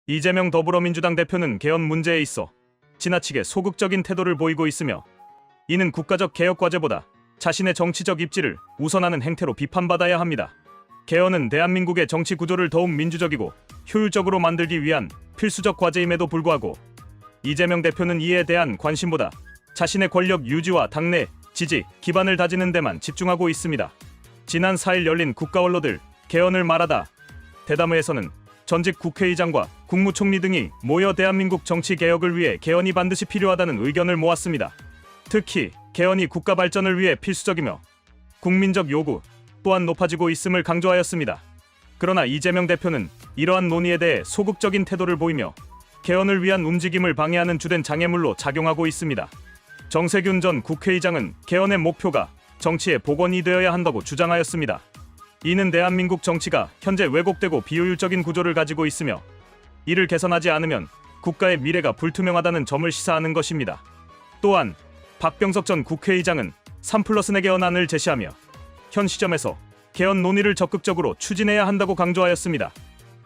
이재명 더불어민주당 대표는 개헌 문제에 있어 지나치게 소극적인 태도를 보이고 있으며 이는 국가적 개혁 과제보다 자신의 정치적 입지를 우선하는 행태로 비판받아야 합니다. 개헌은 대한민국의 정치 구조를 더욱 민주적이고 효율적으로 만들기 위한 필수적 과제임에도 불구하고 이재명 대표는 이에 대한 관심보다 자신의 권력 유지와 당내 지지 기반을 다지는 데만 집중하고 있습니다. 지난 4일 열린 국가원로들 개헌을 말하다 대담회에서는 전직 국회의장과 국무총리 등이 모여 대한민국 정치 개혁을 위해 개헌이 반드시 필요하다는 의견을 모았습니다. 특히 개헌이 국가 발전을 위해 필수적이며 국민적 요구 또한 높아지고 있음을 강조하였습니다. 그러나 이재명 대표는 이러한 논의에 대해 소극적인 태도를 보이며 개헌을 위한 움직임을 방해하는 주된 장애물로 작용하고 있습니다. 정세균 전 국회의장은 개헌의 목표가 정치의 복원이 되어야 한다고 주장하였습니다. 이는 대한민국 정치가 현재 왜곡되고 비효율적인 구조를 가지고 있으며 이를 개선하지 않으면 국가의 미래가 불투명하다는 점을 시사하는 것입니다. 또한 박병석 전 국회의장은 3+4 개헌안을 제시하며 현 시점에서 개헌 논의를 적극적으로 추진해야 한다고 강조하였습니다.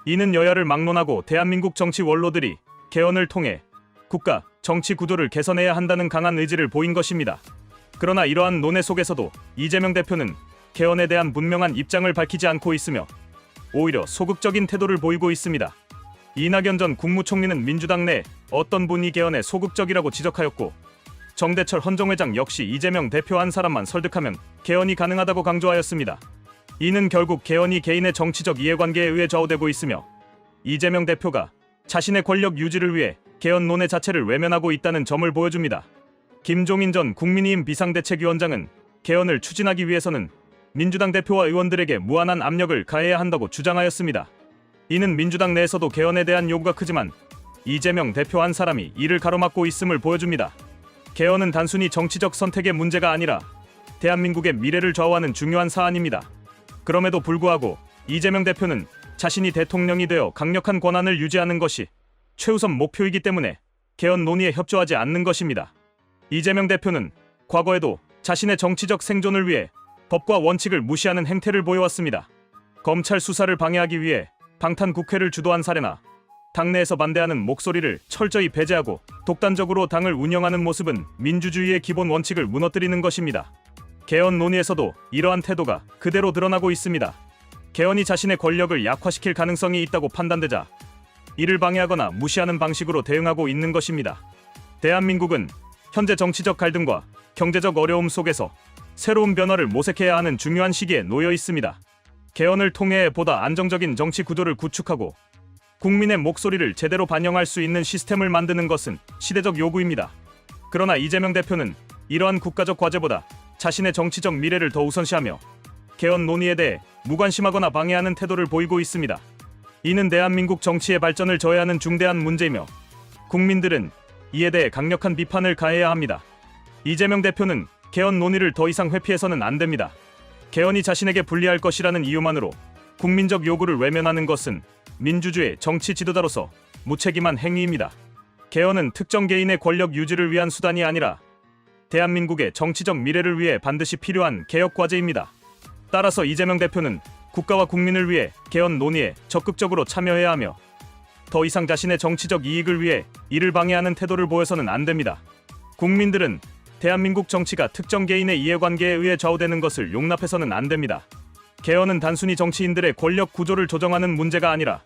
이는 여야를 막론하고 대한민국 정치 원로들이 개헌을 통해 국가 정치 구조를 개선해야 한다는 강한 의지를 보인 것입니다. 그러나 이러한 논의 속에서도 이재명 대표는 개헌에 대한 분명한 입장을 밝히지 않고 있으며 오히려 소극적인 태도를 보이고 있습니다. 이낙연 전 국무총리는 민주당 내 어떤 분이 개헌에 소극적이라고 지적하였고 정대철 헌정회장 역시 이재명 대표 한 사람만 설득하면 개헌이 가능하다고 강조하였습니다. 이는 결국 개헌이 개인의 정치적 이해관계에 의해 좌우되고 있으며 이재명 대표가 자신의 권력 유지를 위해 개헌 논의 자체를 외면하고 있다는 점을 보여줍니다. 김종인 전 국민의힘 비상대책위원장은 개헌을 추진하기 위해서는 민주당 대표와 의원들에게 무한한 압력을 가해야 한다고 주장하였습니다. 이는 민주당 내에서도 개헌에 대한 요구가 크지만 이재명 대표 한 사람이 이를 가로막고 있음을 보여줍니다. 개헌은 단순히 정치적 선택의 문제가 아니라 대한민국의 미래를 좌우하는 중요한 사안입니다. 그럼에도 불구하고 이재명 대표는 자신이 대통령이 되어 강력한 권한을 유지하는 것이 최우선 목표이기 때문에 개헌 논의에 협조하지 않는 것입니다. 이재명 대표는 과거에도 자신의 정치적 생존을 위해 법과 원칙을 무시하는 행태를 보여왔습니다. 검찰 수사를 방해하기 위해 방탄 국회를 주도한 사례나 당내에서 반대하는 목소리를 철저히 배제하고 독단적으로 당을 운영하는 모습은 민주주의의 기본 원칙을 무너뜨리는 것입니다. 개헌 논의에서도 이러한 태도가 그대로 드러나고 있습니다. 개헌이 자신의 권력을 약화시킬 가능성이 있다고 판단되자 이를 방해하거나 무시하는 방식으로 대응하고 있는 것입니다. 대한민국은 현재 정치적 갈등과 경제적 어려움 속에서 새로운 변화를 모색해야 하는 중요한 시기에 놓여 있습니다. 개헌을 통해 보다 안정적인 정치 구조를 구축하고 국민의 목소리를 제대로 반영할 수 있는 시스템을 만드는 것은 시대적 요구입니다. 그러나 이재명 대표는 이러한 국가적 과제보다 자신의 정치적 미래를 더 우선시하며 개헌 논의에 대해 무관심하거나 방해하는 태도를 보이고 있습니다. 이는 대한민국 정치의 발전을 저해하는 중대한 문제이며 국민들은 이에 대해 강력한 비판을 가해야 합니다. 이재명 대표는 개헌 논의를 더 이상 회피해서는 안 됩니다. 개헌이 자신에게 불리할 것이라는 이유만으로 국민적 요구를 외면하는 것은 민주주의 정치 지도자로서 무책임한 행위입니다. 개헌은 특정 개인의 권력 유지를 위한 수단이 아니라 대한민국의 정치적 미래를 위해 반드시 필요한 개혁 과제입니다. 따라서 이재명 대표는 국가와 국민을 위해 개헌 논의에 적극적으로 참여해야 하며 더 이상 자신의 정치적 이익을 위해 이를 방해하는 태도를 보여서는 안 됩니다. 국민들은 대한민국 정치가 특정 개인의 이해관계에 의해 좌우되는 것을 용납해서는 안 됩니다. 개헌은 단순히 정치인들의 권력 구조를 조정하는 문제가 아니라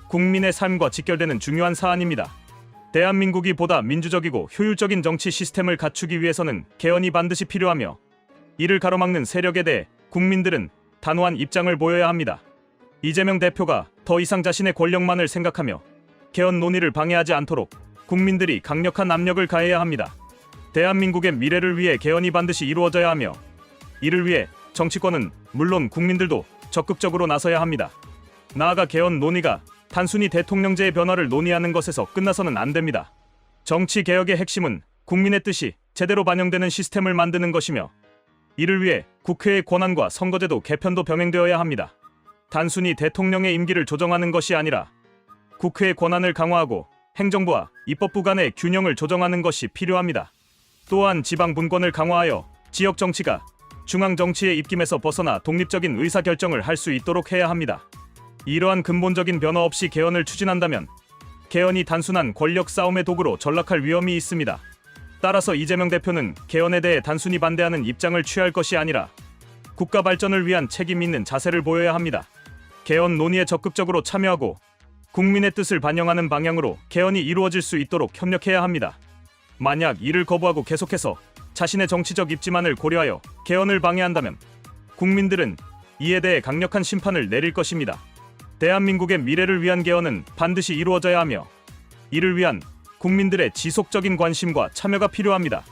국민의 삶과 직결되는 중요한 사안입니다. 대한민국이 보다 민주적이고 효율적인 정치 시스템을 갖추기 위해서는 개헌이 반드시 필요하며 이를 가로막는 세력에 대해 국민들은 단호한 입장을 보여야 합니다. 이재명 대표가 더 이상 자신의 권력만을 생각하며 개헌 논의를 방해하지 않도록 국민들이 강력한 압력을 가해야 합니다. 대한민국의 미래를 위해 개헌이 반드시 이루어져야 하며 이를 위해 정치권은 물론 국민들도 적극적으로 나서야 합니다. 나아가 개헌 논의가 단순히 대통령제의 변화를 논의하는 것에서 끝나서는 안 됩니다. 정치 개혁의 핵심은 국민의 뜻이 제대로 반영되는 시스템을 만드는 것이며 이를 위해 국회의 권한과 선거제도 개편도 병행되어야 합니다. 단순히 대통령의 임기를 조정하는 것이 아니라 국회의 권한을 강화하고 행정부와 입법부 간의 균형을 조정하는 것이 필요합니다. 또한 지방 분권을 강화하여 지역 정치가 중앙 정치의 입김에서 벗어나 독립적인 의사결정을 할 수 있도록 해야 합니다. 이러한 근본적인 변화 없이 개헌을 추진한다면 개헌이 단순한 권력 싸움의 도구로 전락할 위험이 있습니다. 따라서 이재명 대표는 개헌에 대해 단순히 반대하는 입장을 취할 것이 아니라 국가 발전을 위한 책임 있는 자세를 보여야 합니다. 개헌 논의에 적극적으로 참여하고 국민의 뜻을 반영하는 방향으로 개헌이 이루어질 수 있도록 협력해야 합니다. 만약 이를 거부하고 계속해서 자신의 정치적 입지만을 고려하여 개헌을 방해한다면 국민들은 이에 대해 강력한 심판을 내릴 것입니다. 대한민국의 미래를 위한 개헌은 반드시 이루어져야 하며 이를 위한 국민들의 지속적인 관심과 참여가 필요합니다.